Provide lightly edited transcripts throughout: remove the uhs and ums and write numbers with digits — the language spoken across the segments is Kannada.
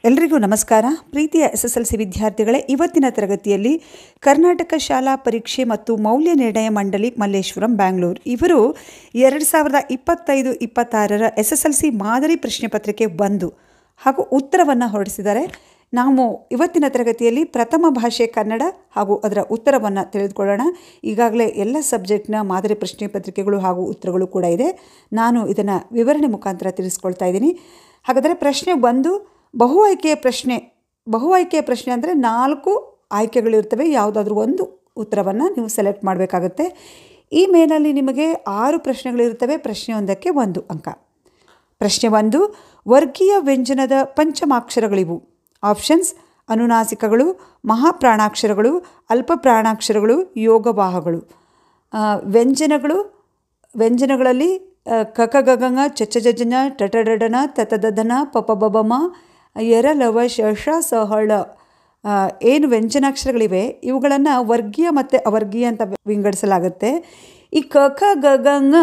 ಎಲ್ರಿಗೂ ನಮಸ್ಕಾರ. ಪ್ರೀತಿಯ SSLC ವಿದ್ಯಾರ್ಥಿಗಳೇ, ಇವತ್ತಿನ ತರಗತಿಯಲ್ಲಿ ಕರ್ನಾಟಕ ಶಾಲಾ ಪರೀಕ್ಷೆ ಮತ್ತು ಮೌಲ್ಯ ನಿರ್ಣಯ ಮಂಡಳಿ ಮಲ್ಲೇಶ್ವರಂ ಬ್ಯಾಂಗ್ಳೂರು ಇವರು 2025-26 SSLC ಮಾದರಿ ಪ್ರಶ್ನೆ ಪತ್ರಿಕೆ 1 ಹಾಗೂ ಉತ್ತರವನ್ನು ಹೊರಡಿಸಿದ್ದಾರೆ. ನಾವು ಇವತ್ತಿನ ತರಗತಿಯಲ್ಲಿ ಪ್ರಥಮ ಭಾಷೆ ಕನ್ನಡ ಹಾಗೂ ಅದರ ಉತ್ತರವನ್ನು ತಿಳಿದುಕೊಳ್ಳೋಣ. ಈಗಾಗಲೇ ಎಲ್ಲ ಸಬ್ಜೆಕ್ಟ್ನ ಮಾದರಿ ಪ್ರಶ್ನೆ ಪತ್ರಿಕೆಗಳು ಹಾಗೂ ಉತ್ತರಗಳು ಕೂಡ ಇದೆ. ನಾನು ಇದನ್ನು ವಿವರಣೆ ಮುಖಾಂತರ ತಿಳಿಸ್ಕೊಳ್ತಾ ಇದ್ದೀನಿ. ಹಾಗಾದರೆ ಪ್ರಶ್ನೆ 1 ಬಹು ಆಯ್ಕೆಯ ಪ್ರಶ್ನೆ ಅಂದರೆ 4 ಆಯ್ಕೆಗಳಿರ್ತವೆ. ಯಾವುದಾದ್ರೂ ಒಂದು ಉತ್ತರವನ್ನು ನೀವು ಸೆಲೆಕ್ಟ್ ಮಾಡಬೇಕಾಗುತ್ತೆ. ಈ ಮೇನಲ್ಲಿ ನಿಮಗೆ 6 ಪ್ರಶ್ನೆಗಳಿರ್ತವೆ. ಪ್ರಶ್ನೆ 1ಕ್ಕೆ 1 ಅಂಕ. ಪ್ರಶ್ನೆ 1, ವರ್ಗೀಯ ವ್ಯಂಜನದ ಪಂಚಮಾಕ್ಷರಗಳಿವು. ಆಪ್ಷನ್ಸ್: ಅನುನಾಸಿಕಗಳು, ಮಹಾಪ್ರಾಣಾಕ್ಷರಗಳು, ಅಲ್ಪ ಪ್ರಾಣಾಕ್ಷರಗಳು, ಯೋಗವಾಹಗಳು. ವ್ಯಂಜನಗಳಲ್ಲಿ ಕಕಗಗಂಗ, ಚಚಜಜನ, ಟಟಡಡನ, ತತದದನ, ಪಪಬಬಮ, ಎರಲವ, ಶಶ, ಸಹಳ ಏನು ವ್ಯಂಜನಾಕ್ಷರಗಳಿವೆ ಇವುಗಳನ್ನು ವರ್ಗೀಯ ಮತ್ತು ಅವರ್ಗೀಯ ಅಂತ ವಿಂಗಡಿಸಲಾಗುತ್ತೆ. ಈ ಕಕಗಗಂಗ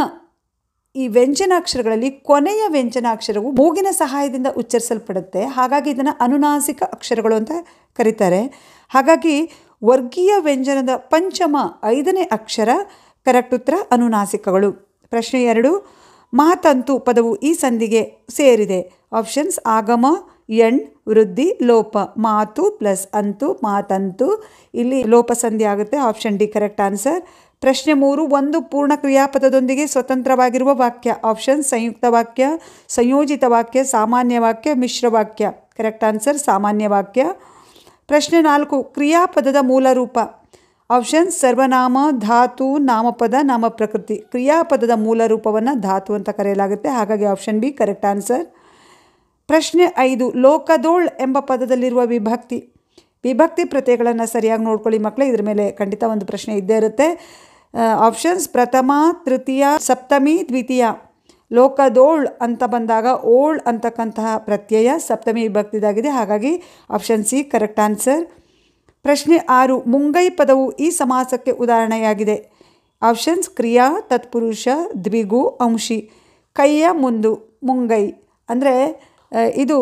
ಈ ವ್ಯಂಜನಾಕ್ಷರಗಳಲ್ಲಿ ಕೊನೆಯ ವ್ಯಂಜನಾಕ್ಷರವು ಮೂಗಿನ ಸಹಾಯದಿಂದ ಉಚ್ಚರಿಸಲ್ಪಡುತ್ತೆ. ಹಾಗಾಗಿ ಇದನ್ನು ಅನುನಾಸಿಕ ಅಕ್ಷರಗಳು ಅಂತ ಕರೀತಾರೆ. ಹಾಗಾಗಿ ವರ್ಗೀಯ ವ್ಯಂಜನದ ಪಂಚಮ 5ನೇ ಅಕ್ಷರ ಕರೆಕ್ಟ್ ಉತ್ತರ ಅನುನಾಸಿಕಗಳು. ಪ್ರಶ್ನೆ 2, ಮಾತಂತು ಪದವು ಈ ಸಂಧಿಗೆ ಸೇರಿದೆ. ಆಪ್ಷನ್ಸ್: ಆಗಮ, ಎಣ್, ವೃದ್ಧಿ, ಲೋಪ. ಮಾತು ಪ್ಲಸ್ ಅಂತು, ಮಾತಂತು. ಇಲ್ಲಿ ಲೋಪ ಸಂಧಿ ಆಗುತ್ತೆ. Option D correct answer. ಪ್ರಶ್ನೆ 3, ಒಂದು ಪೂರ್ಣ ಕ್ರಿಯಾಪದದೊಂದಿಗೆ ಸ್ವತಂತ್ರವಾಗಿರುವ ವಾಕ್ಯ. ಆಪ್ಷನ್: ಸಂಯುಕ್ತ ವಾಕ್ಯ, ಸಂಯೋಜಿತ ವಾಕ್ಯ, ಸಾಮಾನ್ಯ ವಾಕ್ಯ, ಮಿಶ್ರ ವಾಕ್ಯ. ಕರೆಕ್ಟ್ ಆನ್ಸರ್ ಸಾಮಾನ್ಯ ವಾಕ್ಯ. ಪ್ರಶ್ನೆ 4, ಕ್ರಿಯಾಪದದ ಮೂಲ ರೂಪ. ಆಪ್ಷನ್ಸ್: ಸರ್ವನಾಮ, ಧಾತು, ನಾಮಪದ, ನಾಮಪ್ರಕೃತಿ. ಕ್ರಿಯಾಪದದ ಮೂಲ ರೂಪವನ್ನು ಧಾತು ಅಂತ ಕರೆಯಲಾಗುತ್ತೆ. ಹಾಗಾಗಿ ಆಪ್ಷನ್ ಬಿ ಕರೆಕ್ಟ್ ಆನ್ಸರ್. ಪ್ರಶ್ನೆ 5, ಲೋಕದೋಳ್ ಎಂಬ ಪದದಲ್ಲಿರುವ ವಿಭಕ್ತಿ ಪ್ರತ್ಯಯಗಳನ್ನು ಸರಿಯಾಗಿ ನೋಡ್ಕೊಳ್ಳಿ ಮಕ್ಕಳೇ. ಇದ್ರ ಮೇಲೆ ಖಂಡಿತ ಒಂದು ಪ್ರಶ್ನೆ ಇದ್ದೇ ಇರುತ್ತೆ. ಆಪ್ಷನ್ಸ್: ಪ್ರಥಮ, ತೃತೀಯ, ಸಪ್ತಮಿ, ದ್ವಿತೀಯ. ಲೋಕದೋಳ್ ಅಂತ ಬಂದಾಗ ಓಳ್ ಅಂತಕ್ಕಂತಹ ಪ್ರತ್ಯಯ ಸಪ್ತಮಿ ವಿಭಕ್ತಿದಾಗಿದೆ. ಹಾಗಾಗಿ ಆಪ್ಷನ್ ಸಿ ಕರೆಕ್ಟ್ ಆನ್ಸರ್. ಪ್ರಶ್ನೆ 6, ಮುಂಗೈ ಪದವು ಈ ಸಮಾಸಕ್ಕೆ ಉದಾಹರಣೆಯಾಗಿದೆ. ಆಪ್ಷನ್ಸ್: ಕ್ರಿಯಾ, ತತ್ಪುರುಷ, ದ್ವಿಗು, ಅಂಶಿ. ಕೈಯ ಮುಂದು ಮುಂಗೈ ಅಂದರೆ ಇದು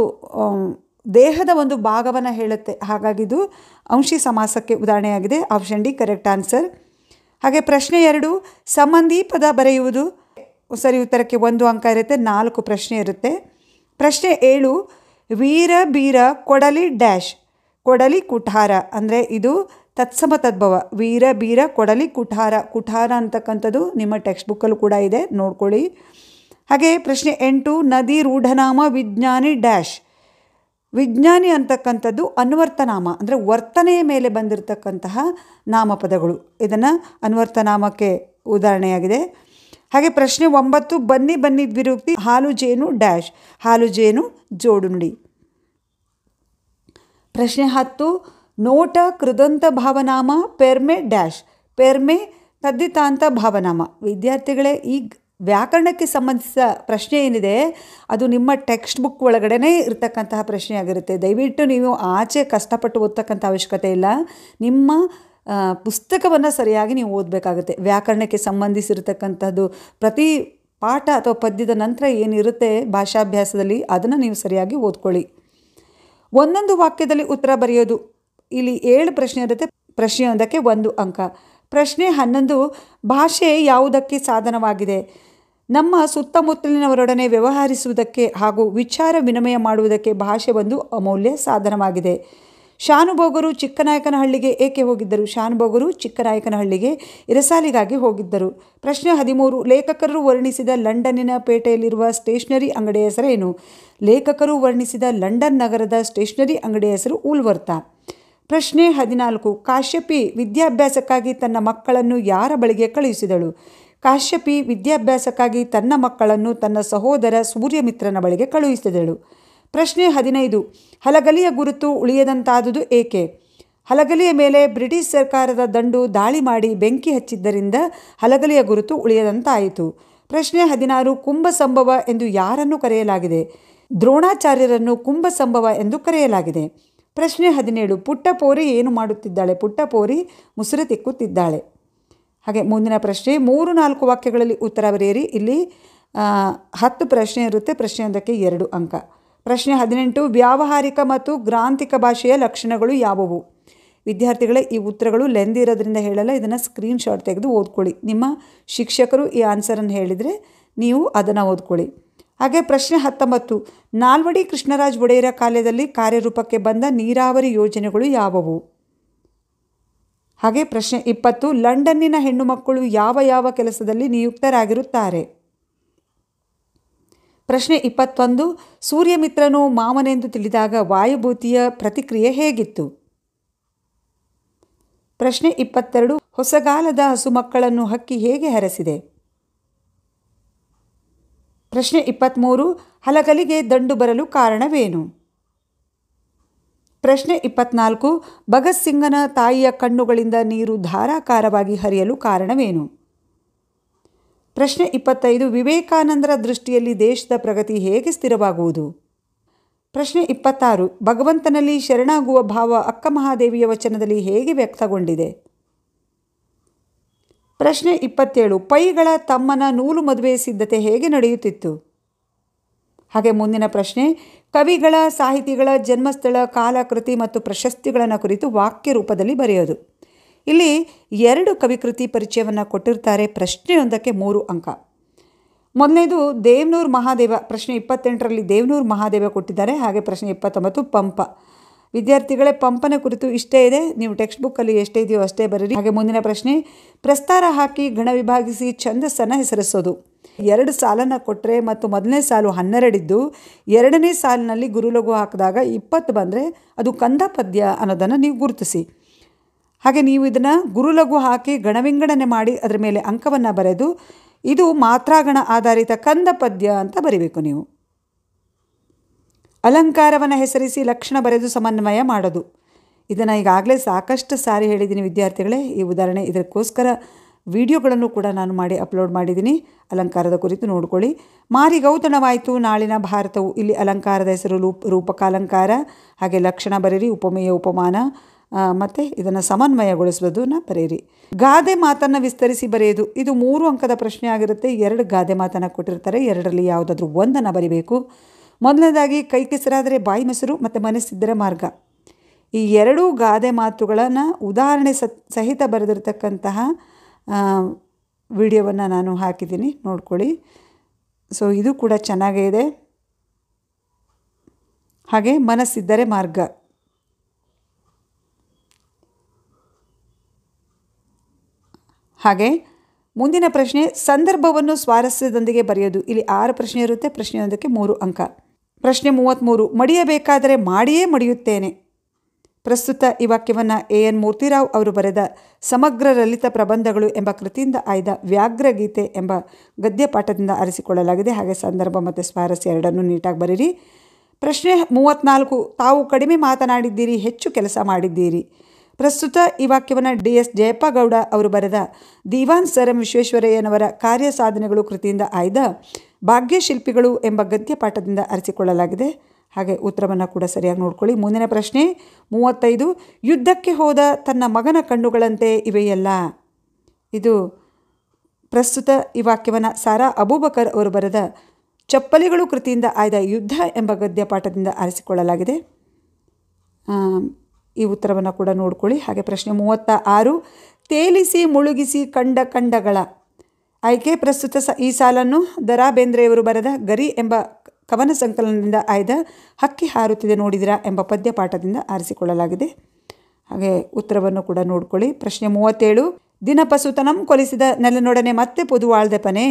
ದೇಹದ ಒಂದು ಭಾಗವನ್ನು ಹೇಳುತ್ತೆ. ಹಾಗಾಗಿ ಇದು ಅಂಶಿ ಸಮಾಸಕ್ಕೆ ಉದಾಹರಣೆಯಾಗಿದೆ. Option D correct answer. ಹಾಗೆ ಪ್ರಶ್ನೆ 2, ಸಂಬಂಧಿ ಪದ ಬರೆಯುವುದು. ಸರಿ ಉತ್ತರಕ್ಕೆ 1 ಅಂಕ ಇರುತ್ತೆ. 4 ಪ್ರಶ್ನೆ ಇರುತ್ತೆ. ಪ್ರಶ್ನೆ 7, ವೀರ ಬೀರ ಕೊಡಲಿ ಡ್ಯಾಶ್. ಕೊಡಲಿ ಕುಠಾರ ಅಂದರೆ ಇದು ತತ್ಸಮ ತದ್ಭವ. ವೀರ ಬೀರ ಕೊಡಲಿ ಕುಠಾರ. ಕುಠಾರ ಅಂತಕ್ಕಂಥದ್ದು ನಿಮ್ಮ ಟೆಕ್ಸ್ಟ್ ಬುಕ್ಕಲ್ಲೂ ಕೂಡ ಇದೆ, ನೋಡ್ಕೊಳ್ಳಿ. ಹಾಗೆ ಪ್ರಶ್ನೆ 8, ನದಿ ರೂಢನಾಮ ವಿಜ್ಞಾನಿ ಡ್ಯಾಶ್. ವಿಜ್ಞಾನಿ ಅಂತಕ್ಕಂಥದ್ದು ಅನ್ವರ್ತನಾಮ ಅಂದರೆ ವರ್ತನೆಯ ಮೇಲೆ ಬಂದಿರತಕ್ಕಂತಹ ನಾಮಪದಗಳು. ಇದನ್ನು ಅನ್ವರ್ತನಾಮಕ್ಕೆ ಉದಾಹರಣೆಯಾಗಿದೆ. ಹಾಗೆ ಪ್ರಶ್ನೆ 9, ಬನ್ನಿ ಬನ್ನಿ ದ್ವಿರುಕ್ತಿ. ಹಾಲು ಜೇನು ಡ್ಯಾಶ್. ಹಾಲು ಜೇನು ಜೋಡು ನುಡಿ. ಪ್ರಶ್ನೆ 10, ನೋಟ ಕೃದಂತ ಭಾವನಾಮ ಪೆರ್ಮೆ ಡ್ಯಾಶ್. ಪೆರ್ಮೆ ತದ್ದಿತಾಂತ ಭಾವನಾಮ. ವಿದ್ಯಾರ್ಥಿಗಳೇ, ಈ ವ್ಯಾಕರಣಕ್ಕೆ ಸಂಬಂಧಿಸಿದ ಪ್ರಶ್ನೆ ಏನಿದೆ ಅದು ನಿಮ್ಮ ಟೆಕ್ಸ್ಟ್ ಬುಕ್ ಒಳಗಡೆ ಇರತಕ್ಕಂತಹ ಪ್ರಶ್ನೆ ಆಗಿರುತ್ತೆ. ದಯವಿಟ್ಟು ನೀವು ಆಚೆ ಕಷ್ಟಪಟ್ಟು ಓದ್ತಕ್ಕಂಥ ಅವಶ್ಯಕತೆ ಇಲ್ಲ. ನಿಮ್ಮ ಪುಸ್ತಕವನ್ನು ಸರಿಯಾಗಿ ನೀವು ಓದಬೇಕಾಗುತ್ತೆ. ವ್ಯಾಕರಣಕ್ಕೆ ಸಂಬಂಧಿಸಿರತಕ್ಕಂಥದ್ದು ಪ್ರತಿ ಪಾಠ ಅಥವಾ ಪದ್ಯದ ನಂತರ ಏನಿರುತ್ತೆ ಭಾಷಾಭ್ಯಾಸದಲ್ಲಿ ಅದನ್ನು ನೀವು ಸರಿಯಾಗಿ ಓದ್ಕೊಳ್ಳಿ. ಒಂದೊಂದು ವಾಕ್ಯದಲ್ಲಿ ಉತ್ತರ ಬರೆಯೋದು. ಇಲ್ಲಿ 7 ಪ್ರಶ್ನೆ ಇರುತ್ತೆ. ಪ್ರಶ್ನೆ 1ಕ್ಕೆ 1 ಅಂಕ. ಪ್ರಶ್ನೆ 11, ಭಾಷೆ ಯಾವುದಕ್ಕೆ ಸಾಧನವಾಗಿದೆ? ನಮ್ಮ ಸುತ್ತಮುತ್ತಲಿನವರೊಡನೆ ವ್ಯವಹರಿಸುವುದಕ್ಕೆ ಹಾಗೂ ವಿಚಾರ ವಿನಿಮಯ ಮಾಡುವುದಕ್ಕೆ ಭಾಷೆ ಒಂದು ಅಮೂಲ್ಯ ಸಾಧನವಾಗಿದೆ. ಶಾನುಭೋಗರು ಚಿಕ್ಕನಾಯಕನಹಳ್ಳಿಗೆ ಏಕೆ ಹೋಗಿದ್ದರು? ಶಾನುಭೋಗರು ಚಿಕ್ಕನಾಯಕನಹಳ್ಳಿಗೆ ಇರಸಾಲಿಗಾಗಿ ಹೋಗಿದ್ದರು. ಪ್ರಶ್ನೆ 13, ಲೇಖಕರು ವರ್ಣಿಸಿದ ಲಂಡನ್ನಿನ ಪೇಟೆಯಲ್ಲಿರುವ ಸ್ಟೇಷನರಿ ಅಂಗಡಿಯ ಹೆಸರೇನು? ಲೇಖಕರು ವರ್ಣಿಸಿದ ಲಂಡನ್ ನಗರದ ಸ್ಟೇಷನರಿ ಅಂಗಡಿಯ ಹೆಸರು ಊಲ್ವರ್ಥ. ಪ್ರಶ್ನೆ 14, ಕಾಶ್ಯಪಿ ವಿದ್ಯಾಭ್ಯಾಸಕ್ಕಾಗಿ ತನ್ನ ಮಕ್ಕಳನ್ನು ಯಾರ ಬಳಿಗೆ ಕಳುಹಿಸಿದಳು? ಕಾಶ್ಯಪಿ ವಿದ್ಯಾಭ್ಯಾಸಕ್ಕಾಗಿ ತನ್ನ ಮಕ್ಕಳನ್ನು ತನ್ನ ಸಹೋದರ ಸೂರ್ಯಮಿತ್ರನ ಬಳಿಗೆ ಕಳುಹಿಸಿದಳು. ಪ್ರಶ್ನೆ 15, ಹಲಗಲಿಯ ಗುರುತು ಉಳಿಯದಂತಾದುದು ಏಕೆ? ಹಲಗಲಿಯ ಮೇಲೆ ಬ್ರಿಟಿಷ್ ಸರ್ಕಾರದ ದಂಡು ದಾಳಿ ಮಾಡಿ ಬೆಂಕಿ ಹಚ್ಚಿದ್ದರಿಂದ ಹಲಗಲಿಯ ಗುರುತು ಉಳಿಯದಂತಾಯಿತು. ಪ್ರಶ್ನೆ 16, ಕುಂಭಸಂಭವ ಎಂದು ಯಾರನ್ನು ಕರೆಯಲಾಗಿದೆ? ದ್ರೋಣಾಚಾರ್ಯರನ್ನು ಕುಂಭಸಂಭವ ಎಂದು ಕರೆಯಲಾಗಿದೆ. ಪ್ರಶ್ನೆ 17, ಪುಟ್ಟಪೋರಿ ಏನು ಮಾಡುತ್ತಿದ್ದಾಳೆ? ಪುಟ್ಟಪೋರಿ ಮುಸುರೆ ತಿಕ್ಕುತ್ತಿದ್ದಾಳೆ. ಹಾಗೆ ಮುಂದಿನ ಪ್ರಶ್ನೆ 3-4 ವಾಕ್ಯಗಳಲ್ಲಿ ಉತ್ತರ ಬರೆಯಿರಿ. ಇಲ್ಲಿ 10 ಪ್ರಶ್ನೆ ಇರುತ್ತೆ. ಪ್ರಶ್ನೆ 1ಕ್ಕೆ 2 ಅಂಕ. ಪ್ರಶ್ನೆ 18 ವ್ಯಾವಹಾರಿಕ ಮತ್ತು ಗ್ರಾಂಥಿಕ ಭಾಷೆಯ ಲಕ್ಷಣಗಳು ಯಾವುವು? ವಿದ್ಯಾರ್ಥಿಗಳೇ, ಈ ಉತ್ತರಗಳು ಲೆಂದಿ ಇರೋದ್ರಿಂದ ಹೇಳಲ್ಲ, ಇದನ್ನು ಸ್ಕ್ರೀನ್ಶಾಟ್ ತೆಗೆದು ಓದ್ಕೊಳ್ಳಿ. ನಿಮ್ಮ ಶಿಕ್ಷಕರು ಈ ಆನ್ಸರನ್ನು ಹೇಳಿದರೆ ನೀವು ಅದನ್ನು ಓದ್ಕೊಳ್ಳಿ. ಹಾಗೆ ಪ್ರಶ್ನೆ 19 ನಾಲ್ವಡಿ ಕೃಷ್ಣರಾಜ ಒಡೆಯರ ಕಾಲದಲ್ಲಿ ಕಾರ್ಯರೂಪಕ್ಕೆ ಬಂದ ನೀರಾವರಿ ಯೋಜನೆಗಳು ಯಾವುವು? ಹಾಗೆ ಪ್ರಶ್ನೆ 20 ಲಂಡನ್ನಿನ ಹೆಣ್ಣು ಮಕ್ಕಳು ಯಾವ ಯಾವ ಕೆಲಸದಲ್ಲಿ ನಿಯುಕ್ತರಾಗಿರುತ್ತಾರೆ? ಪ್ರಶ್ನೆ 21 ಸೂರ್ಯಮಿತ್ರನು ಮಾವನೆಂದು ತಿಳಿದಾಗ ವಾಯುಭೂತಿಯ ಪ್ರತಿಕ್ರಿಯೆ ಹೇಗಿತ್ತು? ಪ್ರಶ್ನೆ 22 ಹೊಸಗಾಲದ ಹಸುಮಕ್ಕಳನ್ನು ಹಕ್ಕಿ ಹೇಗೆ ಹರಸಿದೆ? ಪ್ರಶ್ನೆ 23 ಹಲಗಲಿಗೆ ದಂಡು ಬರಲು ಕಾರಣವೇನು? ಪ್ರಶ್ನೆ 24 ಭಗತ್ ಸಿಂಗನ ತಾಯಿಯ ಕಣ್ಣುಗಳಿಂದ ನೀರು ಧಾರಾಕಾರವಾಗಿ ಹರಿಯಲು ಕಾರಣವೇನು? ಪ್ರಶ್ನೆ 25 ವಿವೇಕಾನಂದರ ದೃಷ್ಟಿಯಲ್ಲಿ ದೇಶದ ಪ್ರಗತಿ ಹೇಗೆ ಸ್ಥಿರವಾಗುವುದು? ಪ್ರಶ್ನೆ 26 ಭಗವಂತನಲ್ಲಿ ಶರಣಾಗುವ ಭಾವ ಅಕ್ಕ ಮಹಾದೇವಿಯ ವಚನದಲ್ಲಿ ಹೇಗೆ ವ್ಯಕ್ತಗೊಂಡಿದೆ? ಪ್ರಶ್ನೆ 27 ಪೈಗಳ ತಮ್ಮನ ನೂಲು ಮದುವೆ ಸಿದ್ಧತೆ ಹೇಗೆ ನಡೆಯುತ್ತಿತ್ತು? ಹಾಗೆ ಮುಂದಿನ ಪ್ರಶ್ನೆ ಕವಿಗಳ ಸಾಹಿತಿಗಳ ಜನ್ಮಸ್ಥಳ ಕಾಲಕೃತಿ ಮತ್ತು ಪ್ರಶಸ್ತಿಗಳನ್ನು ಕುರಿತು ವಾಕ್ಯ ರೂಪದಲ್ಲಿ ಬರೆಯೋದು. ಇಲ್ಲಿ 2 ಕವಿಕೃತಿ ಪರಿಚಯವನ್ನು ಕೊಟ್ಟಿರ್ತಾರೆ. ಪ್ರಶ್ನೆಯೊಂದಕ್ಕೆ 3 ಅಂಕ. ಮೊದಲನೇದು ದೇವನೂರು ಮಹಾದೇವ, ಪ್ರಶ್ನೆ 28ರಲ್ಲಿ ದೇವನೂರು ಮಹಾದೇವ ಕೊಟ್ಟಿದ್ದಾರೆ. ಹಾಗೆ ಪ್ರಶ್ನೆ 29 ಪಂಪ. ವಿದ್ಯಾರ್ಥಿಗಳೇ, ಪಂಪನ ಕುರಿತು ಇಷ್ಟೇ ಇದೆ, ನೀವು ಟೆಕ್ಸ್ಟ್ ಬುಕ್ಕಲ್ಲಿ ಎಷ್ಟೇ ಇದೆಯೋ ಅಷ್ಟೇ ಬರೀರಿ. ಹಾಗೆ ಮುಂದಿನ ಪ್ರಶ್ನೆ ಪ್ರಸ್ತಾರ ಹಾಕಿ ಗಣ ವಿಭಾಗಿಸಿ ಛಂದಸ್ಸನ್ನು ಹೆಸರಿಸೋದು. 2 ಸಾಲನ್ನು ಕೊಟ್ಟರೆ ಮತ್ತು ಮೊದಲನೇ ಸಾಲು 12 ಇದ್ದು 2ನೇ ಸಾಲಿನಲ್ಲಿ ಗುರುಲಘು ಹಾಕಿದಾಗ 20 ಬಂದರೆ ಅದು ಕಂದ ಪದ್ಯ ಅನ್ನೋದನ್ನು ನೀವು ಗುರುತಿಸಿ. ಹಾಗೆ ನೀವು ಇದನ್ನು ಗುರುಲಘು ಹಾಕಿ ಗಣವಿಂಗಡಣೆ ಮಾಡಿ ಅದರ ಮೇಲೆ ಅಂಕವನ್ನು ಬರೆದು ಇದು ಮಾತ್ರಾಗಣ ಆಧಾರಿತ ಕಂದ ಪದ್ಯ ಅಂತ ಬರೀಬೇಕು. ನೀವು ಅಲಂಕಾರವನ್ನು ಹೆಸರಿಸಿ ಲಕ್ಷಣ ಬರೆದು ಸಮನ್ವಯ ಮಾಡೋದು. ಇದನ್ನು ಈಗಾಗಲೇ ಸಾಕಷ್ಟು ಸಾರಿ ಹೇಳಿದ್ದೀನಿ ವಿದ್ಯಾರ್ಥಿಗಳೇ. ಈ ಉದಾಹರಣೆ ಇದಕ್ಕೋಸ್ಕರ ವಿಡಿಯೋಗಳನ್ನು ಕೂಡ ನಾನು ಮಾಡಿ ಅಪ್ಲೋಡ್ ಮಾಡಿದ್ದೀನಿ. ಅಲಂಕಾರದ ಕುರಿತು ನೋಡ್ಕೊಳ್ಳಿ. ಮಾರಿಗೌತಣವಾಯಿತು ನಾಳಿನ ಭಾರತವು, ಇಲ್ಲಿ ಅಲಂಕಾರದ ಹೆಸರು ರೂಪಕಾಲಂಕಾರ. ಹಾಗೆ ಲಕ್ಷಣ ಬರೀರಿ, ಉಪಮೇಯ ಉಪಮಾನ, ಮತ್ತು ಇದನ್ನು ಸಮನ್ವಯಗೊಳಿಸೋದನ್ನು ಬರೆಯಿರಿ. ಗಾದೆ ಮಾತನ್ನು ವಿಸ್ತರಿಸಿ ಬರೆಯೋದು, ಇದು 3 ಅಂಕದ ಪ್ರಶ್ನೆ ಆಗಿರುತ್ತೆ. 2 ಗಾದೆ ಮಾತನ್ನು ಕೊಟ್ಟಿರ್ತಾರೆ, 2ರಲ್ಲಿ ಯಾವುದಾದ್ರೂ ಒಂದನ್ನು ಬರಿಬೇಕು. ಮೊದಲನೇದಾಗಿ ಕೈ ಕೆಸರಾದರೆ ಬಾಯಿ ಮೊಸರು ಮತ್ತು ಮನಸ್ಸಿದ್ದರೆ ಮಾರ್ಗ. ಈ 2 ಗಾದೆ ಮಾತುಗಳನ್ನು ಉದಾಹರಣೆ ಸಹಿತ ಬರೆದಿರ್ತಕ್ಕಂತಹ ವಿಡಿಯೋವನ್ನು ನಾನು ಹಾಕಿದ್ದೀನಿ, ನೋಡ್ಕೊಳ್ಳಿ. ಸೊ ಇದು ಕೂಡ ಚೆನ್ನಾಗೇ ಇದೆ. ಹಾಗೆ ಮನಸ್ಸಿದ್ದರೆ ಮಾರ್ಗ. ಹಾಗೆ ಮುಂದಿನ ಪ್ರಶ್ನೆ ಸಂದರ್ಭವನ್ನು ಸ್ವಾರಸ್ಯದೊಂದಿಗೆ ಬರೆಯೋದು. ಇಲ್ಲಿ 6 ಪ್ರಶ್ನೆ ಇರುತ್ತೆ, ಪ್ರಶ್ನೆಯೊಂದಕ್ಕೆ 3 ಅಂಕ. ಪ್ರಶ್ನೆ 33 ಮಡಿಯಬೇಕಾದರೆ ಮಾಡಿಯೇ ಮಡಿಯುತ್ತೇನೆ. ಪ್ರಸ್ತುತ ಈ ವಾಕ್ಯವನ್ನು ಎನ್ ಮೂರ್ತಿರಾವ್ ಅವರು ಬರೆದ ಸಮಗ್ರ ಲಲಿತ ಪ್ರಬಂಧಗಳು ಎಂಬ ಕೃತಿಯಿಂದ ಆಯ್ದ ವ್ಯಾಘ್ರಗೀತೆ ಎಂಬ ಗದ್ಯಪಾಠದಿಂದ ಆರಿಸಿಕೊಳ್ಳಲಾಗಿದೆ. ಹಾಗೆ ಸಂದರ್ಭ ಮತ್ತು ಸ್ವಾರಸ್ಯ ಎರಡನ್ನೂ ನೀಟಾಗಿ ಬರೀರಿ. ಪ್ರಶ್ನೆ 34 ತಾವು ಕಡಿಮೆ ಮಾತನಾಡಿದ್ದೀರಿ, ಹೆಚ್ಚು ಕೆಲಸ ಮಾಡಿದ್ದೀರಿ. ಪ್ರಸ್ತುತ ಈ ವಾಕ್ಯವನ್ನು DS ಜಯಪ್ಪಗೌಡ ಅವರು ಬರೆದ ದಿವಾನ್ ಸರ್ ಎಂ ವಿಶ್ವೇಶ್ವರಯ್ಯನವರ ಕಾರ್ಯ ಸಾಧನೆಗಳು ಕೃತಿಯಿಂದ ಆಯ್ದ ಭಾಗ್ಯಶಿಲ್ಪಿಗಳು ಎಂಬ ಗದ್ಯಪಾಠದಿಂದ ಆರಿಸಿಕೊಳ್ಳಲಾಗಿದೆ. ಹಾಗೆ ಉತ್ತರವನ್ನು ಕೂಡ ಸರಿಯಾಗಿ ನೋಡ್ಕೊಳ್ಳಿ. ಮುಂದಿನ ಪ್ರಶ್ನೆ 35 ಯುದ್ಧಕ್ಕೆ ಹೋದ ತನ್ನ ಮಗನ ಕಣ್ಣುಗಳಂತೆ ಇವೆಯಲ್ಲ. ಇದು ಪ್ರಸ್ತುತ ಈ ವಾಕ್ಯವನ್ನು ಸಾರಾ ಅಬೂಬಕರ್ ಅವರು ಬರೆದ ಚಪ್ಪಲಿಗಳು ಕೃತಿಯಿಂದ ಆಯ್ದ ಯುದ್ಧ ಎಂಬ ಗದ್ಯಪಾಠದಿಂದ ಆರಿಸಿಕೊಳ್ಳಲಾಗಿದೆ. ಈ ಉತ್ತರವನ್ನು ಕೂಡ ನೋಡ್ಕೊಳ್ಳಿ. ಹಾಗೆ ಪ್ರಶ್ನೆ 36 ತೇಲಿಸಿ ಮುಳುಗಿಸಿ ಕಂಡ ಕಂಡಗಳ. ಆಯ್ಕೆ ಪ್ರಸ್ತುತ ಈ ಸಾಲನ್ನು ದ.ರಾ ಬೇಂದ್ರೆಯವರು ಬರೆದ ಗರಿ ಎಂಬ ಕವನ ಸಂಕಲನದಿಂದ ಆಯ್ದ ಹಕ್ಕಿ ಹಾರುತ್ತಿದೆ ನೋಡಿದಿರಾ ಎಂಬ ಪದ್ಯಪಾಠದಿಂದ ಆರಿಸಿಕೊಳ್ಳಲಾಗಿದೆ. ಹಾಗೆ ಉತ್ತರವನ್ನು ಕೂಡ ನೋಡ್ಕೊಳ್ಳಿ. ಪ್ರಶ್ನೆ 37 ದಿನಪಸುತನಂ ಕೊಲಿಸಿದ ನೆಲನೊಡನೆ ಮತ್ತೆ ಪೊದುವಾಳ್ದೆಪನೆ.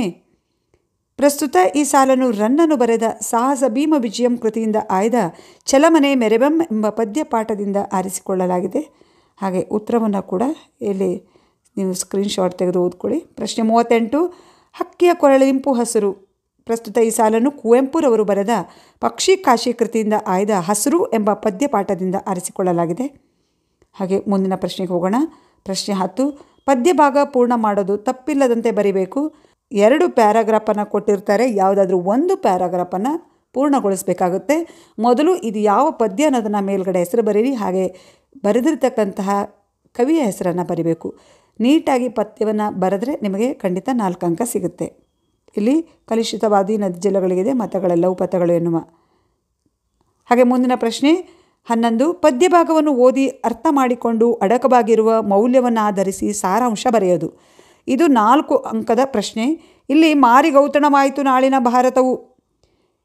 ಪ್ರಸ್ತುತ ಈ ಸಾಲನ್ನು ರನ್ನನು ಬರೆದ ಸಾಹಸ ಭೀಮ ವಿಜಯಂ ಕೃತಿಯಿಂದ ಆಯ್ದ ಚಲಮನೆ ಮೆರೆಬಂ ಎಂಬ ಪದ್ಯಪಾಠದಿಂದ ಆರಿಸಿಕೊಳ್ಳಲಾಗಿದೆ. ಹಾಗೆ ಉತ್ತರವನ್ನು ಕೂಡ ಇಲ್ಲಿ ನೀವು ಸ್ಕ್ರೀನ್ಶಾಟ್ ತೆಗೆದು ಓದ್ಕೊಳ್ಳಿ. ಪ್ರಶ್ನೆ 38 ಹಕ್ಕಿಯ ಕೊರಳಿಂಪು ಹಸಿರು. ಪ್ರಸ್ತುತ ಈ ಸಾಲನ್ನು ಕುವೆಂಪುರವರು ಬರೆದ ಪಕ್ಷಿ ಕಾಶಿ ಕೃತಿಯಿಂದ ಆಯ್ದ ಹಸಿರು ಎಂಬ ಪದ್ಯಪಾಠದಿಂದ ಆರಿಸಿಕೊಳ್ಳಲಾಗಿದೆ. ಹಾಗೆ ಮುಂದಿನ ಪ್ರಶ್ನೆಗೆ ಹೋಗೋಣ. ಪ್ರಶ್ನೆ 10 ಪದ್ಯ ಭಾಗ ಪೂರ್ಣ ಮಾಡೋದು, ತಪ್ಪಿಲ್ಲದಂತೆ ಬರಿಬೇಕು. 2 ಪ್ಯಾರಾಗ್ರಾಫನ್ನು ಕೊಟ್ಟಿರ್ತಾರೆ, ಯಾವುದಾದ್ರೂ ಒಂದು ಪ್ಯಾರಾಗ್ರಾಫನ್ನು ಪೂರ್ಣಗೊಳಿಸಬೇಕಾಗುತ್ತೆ. ಮೊದಲು ಇದು ಯಾವ ಪದ್ಯ ಅನ್ನೋದನ್ನು ಮೇಲ್ಗಡೆ ಹೆಸರು ಬರೀರಿ. ಹಾಗೆ ಬರೆದಿರ್ತಕ್ಕಂತಹ ಕವಿಯ ಹೆಸರನ್ನು ಬರಿಬೇಕು. ನೀಟಾಗಿ ಪದ್ಯವನ್ನು ಬರೆದ್ರೆ ನಿಮಗೆ ಖಂಡಿತ 4 ಅಂಕ ಸಿಗುತ್ತೆ. ಇಲ್ಲಿ ಕಲುಷಿತವಾದಿ ನದಿ ಜಲಗಳಿಗಿದೆ, ಮತಗಳೆಲ್ಲವೂ ಪಥಗಳು ಎನ್ನುವ ಹಾಗೆ ಮುಂದಿನ ಪ್ರಶ್ನೆ 11, ಪದ್ಯಭಾಗವನ್ನು ಓದಿ ಅರ್ಥ ಮಾಡಿಕೊಂಡು ಅಡಕವಾಗಿರುವ ಮೌಲ್ಯವನ್ನು ಆಧರಿಸಿ ಸಾರಾಂಶ ಬರೆಯೋದು. ಇದು 4 ಅಂಕದ ಪ್ರಶ್ನೆ. ಇಲ್ಲಿ ಮಾರಿಗೌತಣವಾಯಿತು ನಾಳಿನ ಭಾರತವು,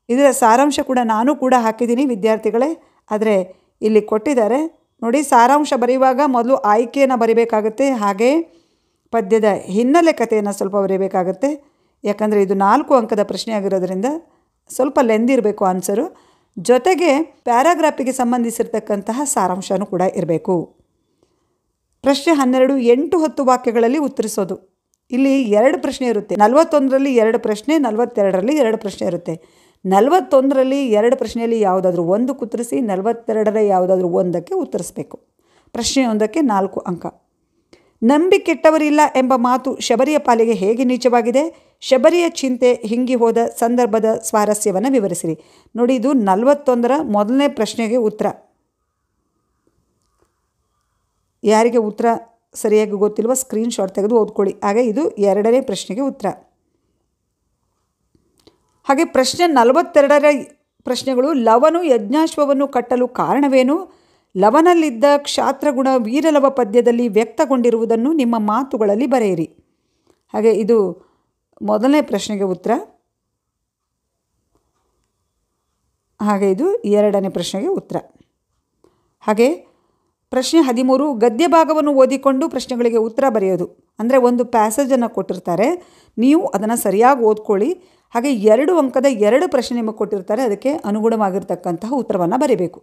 ಇದರ ಸಾರಾಂಶ ಕೂಡ ನಾನು ಕೂಡ ಹಾಕಿದ್ದೀನಿ ವಿದ್ಯಾರ್ಥಿಗಳೇ. ಆದರೆ ಇಲ್ಲಿ ಕೊಟ್ಟಿದ್ದಾರೆ ನೋಡಿ, ಸಾರಾಂಶ ಬರೆಯುವಾಗ ಮೊದಲು ಆಯ್ಕೆಯನ್ನು ಬರೀಬೇಕಾಗತ್ತೆ, ಹಾಗೆ ಪದ್ಯದ ಹಿನ್ನೆಲೆ ಕಥೆಯನ್ನು ಸ್ವಲ್ಪ ಬರೀಬೇಕಾಗತ್ತೆ. ಯಾಕಂದರೆ ಇದು 4 ಅಂಕದ ಪ್ರಶ್ನೆ ಆಗಿರೋದ್ರಿಂದ ಸ್ವಲ್ಪ ಲೆಂದಿ ಇರಬೇಕು ಆನ್ಸರು. ಜೊತೆಗೆ ಪ್ಯಾರಾಗ್ರಾಫಿಗೆ ಸಂಬಂಧಿಸಿರ್ತಕ್ಕಂತಹ ಸಾರಾಂಶನೂ ಕೂಡ ಇರಬೇಕು. ಪ್ರಶ್ನೆ 12, 8-10 ವಾಕ್ಯಗಳಲ್ಲಿ ಉತ್ತರಿಸೋದು. ಇಲ್ಲಿ 2 ಪ್ರಶ್ನೆ ಇರುತ್ತೆ. 41ರಲ್ಲಿ 2 ಪ್ರಶ್ನೆ, 42ರಲ್ಲಿ 2 ಪ್ರಶ್ನೆ ಇರುತ್ತೆ. 41ರಲ್ಲಿ 2 ಪ್ರಶ್ನೆಯಲ್ಲಿ ಯಾವುದಾದ್ರೂ ಒಂದಕ್ಕೆ ಉತ್ತರಿಸಿ, 42ರ ಯಾವುದಾದ್ರೂ ಒಂದಕ್ಕೆ ಉತ್ತರಿಸಬೇಕು. ಪ್ರಶ್ನೆಯೊಂದಕ್ಕೆ 4 ಅಂಕ. ನಂಬಿ ಕೆಟ್ಟವರಿಲ್ಲ ಎಂಬ ಮಾತು ಶಬರಿಯ ಪಾಲಿಗೆ ಹೇಗೆ ನೀಚವಾಗಿದೆ? ಶಬರಿಯ ಚಿಂತೆ ಹಿಂಗಿ ಹೋದ ಸಂದರ್ಭದ ಸ್ವಾರಸ್ಯವನ್ನು ವಿವರಿಸಿರಿ. ನೋಡಿ, ಇದು 41ರ ಮೊದಲನೇ ಪ್ರಶ್ನೆಗೆ ಉತ್ತರ. ಯಾರಿಗೆ ಉತ್ತರ ಸರಿಯಾಗಿ ಗೊತ್ತಿಲ್ವ ಸ್ಕ್ರೀನ್ಶಾಟ್ ತೆಗೆದು ಓದ್ಕೊಳ್ಳಿ. ಹಾಗೆ ಇದು 2ನೇ ಪ್ರಶ್ನೆಗೆ ಉತ್ತರ. ಹಾಗೆ ಪ್ರಶ್ನೆ 42ರ ಪ್ರಶ್ನೆಗಳು, ಲವನು ಯಜ್ಞಾಶ್ವವನ್ನು ಕಟ್ಟಲು ಕಾರಣವೇನು? ಲವನಲ್ಲಿದ್ದ ಕ್ಷಾತ್ರಗುಣ ವೀರಲವ ಪದ್ಯದಲ್ಲಿ ವ್ಯಕ್ತಗೊಂಡಿರುವುದನ್ನು ನಿಮ್ಮ ಮಾತುಗಳಲ್ಲಿ ಬರೆಯಿರಿ. ಹಾಗೆ ಇದು ಮೊದಲನೇ ಪ್ರಶ್ನೆಗೆ ಉತ್ತರ. ಹಾಗೆ ಇದು 2ನೇ ಪ್ರಶ್ನೆಗೆ ಉತ್ತರ. ಹಾಗೆ ಪ್ರಶ್ನೆ 13, ಗದ್ಯ ಭಾಗವನ್ನು ಓದಿಕೊಂಡು ಪ್ರಶ್ನೆಗಳಿಗೆ ಉತ್ತರ ಬರೆಯೋದು. ಅಂದರೆ ಒಂದು ಪ್ಯಾಸೇಜನ್ನು ಕೊಟ್ಟಿರ್ತಾರೆ, ನೀವು ಅದನ್ನು ಸರಿಯಾಗಿ ಓದ್ಕೊಳ್ಳಿ. ಹಾಗೆ 2 ಅಂಕದ 2 ಪ್ರಶ್ನೆ ನಿಮಗೆ ಕೊಟ್ಟಿರ್ತಾರೆ, ಅದಕ್ಕೆ ಅನುಗುಣವಾಗಿರ್ತಕ್ಕಂತಹ ಉತ್ತರವನ್ನು ಬರೀಬೇಕು.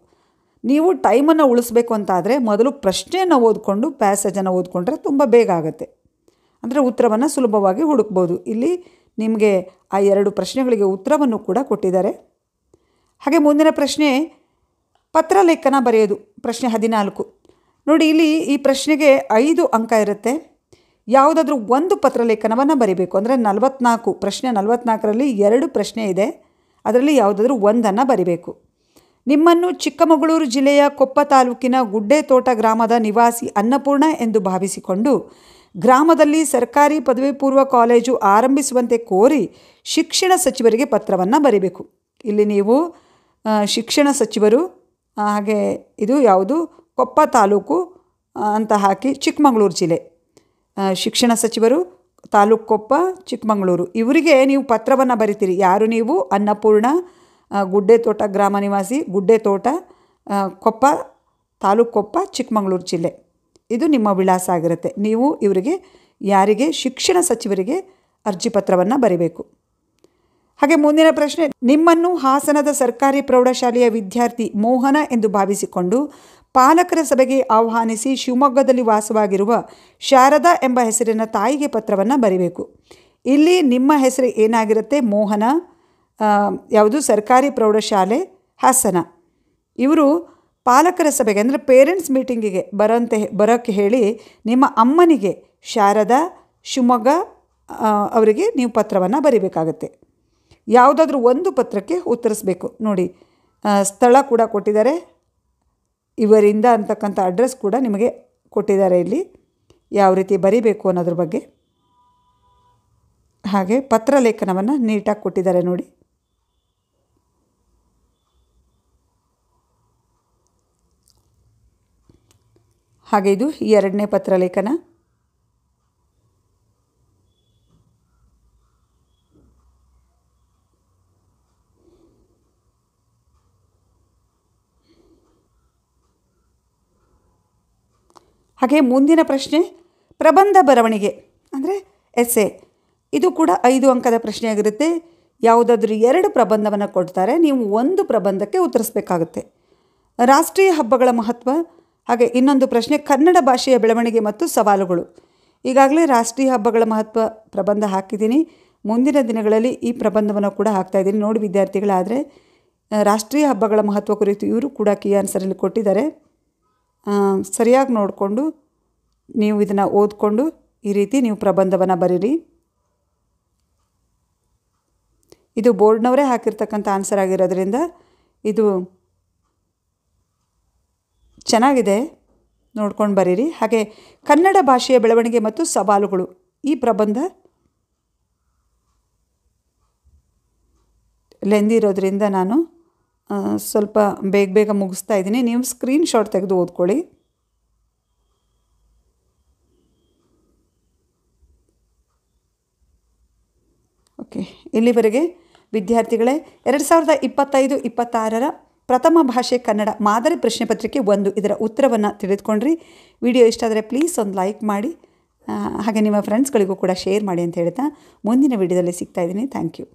ನೀವು ಟೈಮನ್ನು ಉಳಿಸ್ಬೇಕು ಅಂತಾದರೆ ಮೊದಲು ಪ್ರಶ್ನೆಯನ್ನು ಓದಿಕೊಂಡು ಪ್ಯಾಸೇಜನ್ನು ಓದ್ಕೊಂಡ್ರೆ ತುಂಬ ಬೇಗ ಆಗುತ್ತೆ. ಅಂದರೆ ಉತ್ತರವನ್ನು ಸುಲಭವಾಗಿ ಹುಡುಕ್ಬೋದು. ಇಲ್ಲಿ ನಿಮಗೆ ಆ 2 ಪ್ರಶ್ನೆಗಳಿಗೆ ಉತ್ತರವನ್ನು ಕೂಡ ಕೊಟ್ಟಿದ್ದಾರೆ. ಹಾಗೆ ಮುಂದಿನ ಪ್ರಶ್ನೆ ಪತ್ರಲೇಖನ ಬರೆಯೋದು. ಪ್ರಶ್ನೆ 14 ನೋಡಿ, ಇಲ್ಲಿ ಈ ಪ್ರಶ್ನೆಗೆ 5 ಅಂಕ ಇರುತ್ತೆ. ಯಾವುದಾದ್ರೂ ಒಂದು ಪತ್ರಲೇಖನವನ್ನು ಬರೀಬೇಕು. ಅಂದರೆ 44 ಪ್ರಶ್ನೆ 44ರಲ್ಲಿ 2 ಪ್ರಶ್ನೆ ಇದೆ, ಅದರಲ್ಲಿ ಯಾವುದಾದ್ರೂ ಒಂದನ್ನು ಬರಿಬೇಕು. ನಿಮ್ಮನ್ನು ಚಿಕ್ಕಮಗಳೂರು ಜಿಲ್ಲೆಯ ಕೊಪ್ಪ ತಾಲೂಕಿನ ಗುಡ್ಡೆತೋಟ ಗ್ರಾಮದ ನಿವಾಸಿ ಅನ್ನಪೂರ್ಣ ಎಂದು ಭಾವಿಸಿಕೊಂಡು ಗ್ರಾಮದಲ್ಲಿ ಸರ್ಕಾರಿ ಪದವಿ ಪೂರ್ವ ಕಾಲೇಜು ಆರಂಭಿಸುವಂತೆ ಕೋರಿ ಶಿಕ್ಷಣ ಸಚಿವರಿಗೆ ಪತ್ರವನ್ನು ಬರೀಬೇಕು. ಇಲ್ಲಿ ನೀವು ಶಿಕ್ಷಣ ಸಚಿವರು, ಹಾಗೆ ಇದು ಯಾವುದು ಕೊಪ್ಪ ತಾಲೂಕು ಅಂತ ಹಾಕಿ ಚಿಕ್ಕಮಗಳೂರು ಜಿಲ್ಲೆ, ಶಿಕ್ಷಣ ಸಚಿವರು, ತಾಲೂಕು ಕೊಪ್ಪ, ಚಿಕ್ಕಮಗಳೂರು, ಇವರಿಗೆ ನೀವು ಪತ್ರವನ್ನು ಬರಿತೀರಿ. ಯಾರು ನೀವು? ಅನ್ನಪೂರ್ಣ, ಗುಡ್ಡೆತೋಟ ಗ್ರಾಮ ನಿವಾಸಿ, ಗುಡ್ಡೆತೋಟ, ಕೊಪ್ಪ, ತಾಲೂಕು ಕೊಪ್ಪ, ಚಿಕ್ಕಮಗಳೂರು ಜಿಲ್ಲೆ. ಇದು ನಿಮ್ಮ ವಿಳಾಸ ಆಗಿರುತ್ತೆ. ನೀವು ಇವರಿಗೆ, ಯಾರಿಗೆ? ಶಿಕ್ಷಣ ಸಚಿವರಿಗೆ ಅರ್ಜಿ ಪತ್ರವನ್ನು ಬರೀಬೇಕು. ಹಾಗೆ ಮುಂದಿನ ಪ್ರಶ್ನೆ, ನಿಮ್ಮನ್ನು ಹಾಸನದ ಸರ್ಕಾರಿ ಪ್ರೌಢಶಾಲೆಯ ವಿದ್ಯಾರ್ಥಿ ಮೋಹನ ಎಂದು ಭಾವಿಸಿಕೊಂಡು ಪಾಲಕರ ಸಭೆಗೆ ಆಹ್ವಾನಿಸಿ ಶಿವಮೊಗ್ಗದಲ್ಲಿ ವಾಸವಾಗಿರುವ ಶಾರದಾ ಎಂಬ ಹೆಸರಿನ ತಾಯಿಗೆ ಪತ್ರವನ್ನು ಬರೀಬೇಕು. ಇಲ್ಲಿ ನಿಮ್ಮ ಹೆಸರು ಏನಾಗಿರುತ್ತೆ? ಮೋಹನ, ಯಾವುದು? ಸರ್ಕಾರಿ ಪ್ರೌಢಶಾಲೆ ಹಾಸನ. ಇವರು ಪಾಲಕರ ಸಭೆಗೆ ಅಂದರೆ ಪೇರೆಂಟ್ಸ್ ಮೀಟಿಂಗಿಗೆ ಬರೋಕ್ಕೆ ಹೇಳಿ ನಿಮ್ಮ ಅಮ್ಮನಿಗೆ ಶಾರದಾ ಶಿವಮೊಗ್ಗ ಅವರಿಗೆ ನೀವು ಪತ್ರವನ್ನು ಬರೀಬೇಕಾಗತ್ತೆ. ಯಾವುದಾದ್ರೂ ಒಂದು ಪತ್ರಕ್ಕೆ ಉತ್ತರಿಸಬೇಕು. ನೋಡಿ, ಸ್ಥಳ ಕೂಡ ಕೊಟ್ಟಿದ್ದಾರೆ, ಇವರಿಂದ ಅಂತಕ್ಕಂಥ ಅಡ್ರೆಸ್ ಕೂಡ ನಿಮಗೆ ಕೊಟ್ಟಿದ್ದಾರೆ. ಇಲ್ಲಿ ಯಾವ ರೀತಿ ಬರೀಬೇಕು ಅನ್ನೋದ್ರ ಬಗ್ಗೆ ಹಾಗೆ ಪತ್ರಲೇಖನವನ್ನು ನೀಟಾಗಿ ಕೊಟ್ಟಿದ್ದಾರೆ ನೋಡಿ. ಹಾಗೆ ಇದು 2ನೇ ಪತ್ರಲೇಖನ. ಹಾಗೆ ಮುಂದಿನ ಪ್ರಶ್ನೆ ಪ್ರಬಂಧ ಬರವಣಿಗೆ ಅಂದರೆ ಎಸ್ಸೆ. ಇದು ಕೂಡ 5 ಅಂಕದ ಪ್ರಶ್ನೆಯಾಗಿರುತ್ತೆ. ಯಾವುದಾದ್ರೂ 2 ಪ್ರಬಂಧವನ್ನು ಕೊಡ್ತಾರೆ, ನೀವು ಒಂದು ಪ್ರಬಂಧಕ್ಕೆ ಉತ್ತರಿಸಬೇಕಾಗುತ್ತೆ. ರಾಷ್ಟ್ರೀಯ ಹಬ್ಬಗಳ ಮಹತ್ವ. ಹಾಗೆ ಇನ್ನೊಂದು ಪ್ರಶ್ನೆ ಕನ್ನಡ ಭಾಷೆಯ ಬೆಳವಣಿಗೆ ಮತ್ತು ಸವಾಲುಗಳು. ಈಗಾಗಲೇ ರಾಷ್ಟ್ರೀಯ ಹಬ್ಬಗಳ ಮಹತ್ವ ಪ್ರಬಂಧ ಹಾಕಿದ್ದೀನಿ. ಮುಂದಿನ ದಿನಗಳಲ್ಲಿ ಈ ಪ್ರಬಂಧವನ್ನು ಕೂಡ ಹಾಕ್ತಾಯಿದ್ದೀನಿ. ನೋಡಿ ವಿದ್ಯಾರ್ಥಿಗಳಾದರೆ ರಾಷ್ಟ್ರೀಯ ಹಬ್ಬಗಳ ಮಹತ್ವ ಕುರಿತು ಇವರು ಕೂಡ ಕೀ ಆನ್ಸರಲ್ಲಿ ಕೊಟ್ಟಿದ್ದಾರೆ. ಸರಿಯಾಗಿ ನೋಡಿಕೊಂಡು ನೀವು ಇದನ್ನು ಓದಿಕೊಂಡು ಈ ರೀತಿ ನೀವು ಪ್ರಬಂಧವನ್ನು ಬರೀರಿ. ಇದು ಬೋರ್ಡ್ನವರೇ ಹಾಕಿರ್ತಕ್ಕಂಥ ಆನ್ಸರ್ ಆಗಿರೋದ್ರಿಂದ ಇದು ಚೆನ್ನಾಗಿದೆ, ನೋಡ್ಕೊಂಡು ಬರೀರಿ. ಹಾಗೆ ಕನ್ನಡ ಭಾಷೆಯ ಬೆಳವಣಿಗೆ ಮತ್ತು ಸವಾಲುಗಳು, ಈ ಪ್ರಬಂಧ ಲೆಂದಿ ಇರೋದ್ರಿಂದ ನಾನು ಸ್ವಲ್ಪ ಬೇಗ ಬೇಗ ಮುಗಿಸ್ತಾ ಇದ್ದೀನಿ. ನೀವು ಸ್ಕ್ರೀನ್‌ಶಾಟ್ ತೆಗೆದು ಓದ್ಕೊಳ್ಳಿ. ಓಕೆ, ಇಲ್ಲಿವರೆಗೆ ವಿದ್ಯಾರ್ಥಿಗಳೇ 2025-26ರ ಪ್ರಥಮ ಭಾಷೆ ಕನ್ನಡ ಮಾದರಿ ಪ್ರಶ್ನೆ ಪತ್ರಿಕೆ 1 ಇದರ ಉತ್ತರವನ್ನು ತಿಳಿದುಕೊಂಡ್ರಿ. ವಿಡಿಯೋ ಇಷ್ಟ ಆದರೆ ಪ್ಲೀಸ್ ಒಂದು ಲೈಕ್ ಮಾಡಿ, ಹಾಗೆ ನಿಮ್ಮ ಫ್ರೆಂಡ್ಸ್ಗಳಿಗೂ ಕೂಡ ಶೇರ್ ಮಾಡಿ ಅಂತ ಹೇಳ್ತಾ ಮುಂದಿನ ವಿಡಿಯೋದಲ್ಲಿ ಸಿಗ್ತಾ ಇದ್ದೀನಿ. Thank you.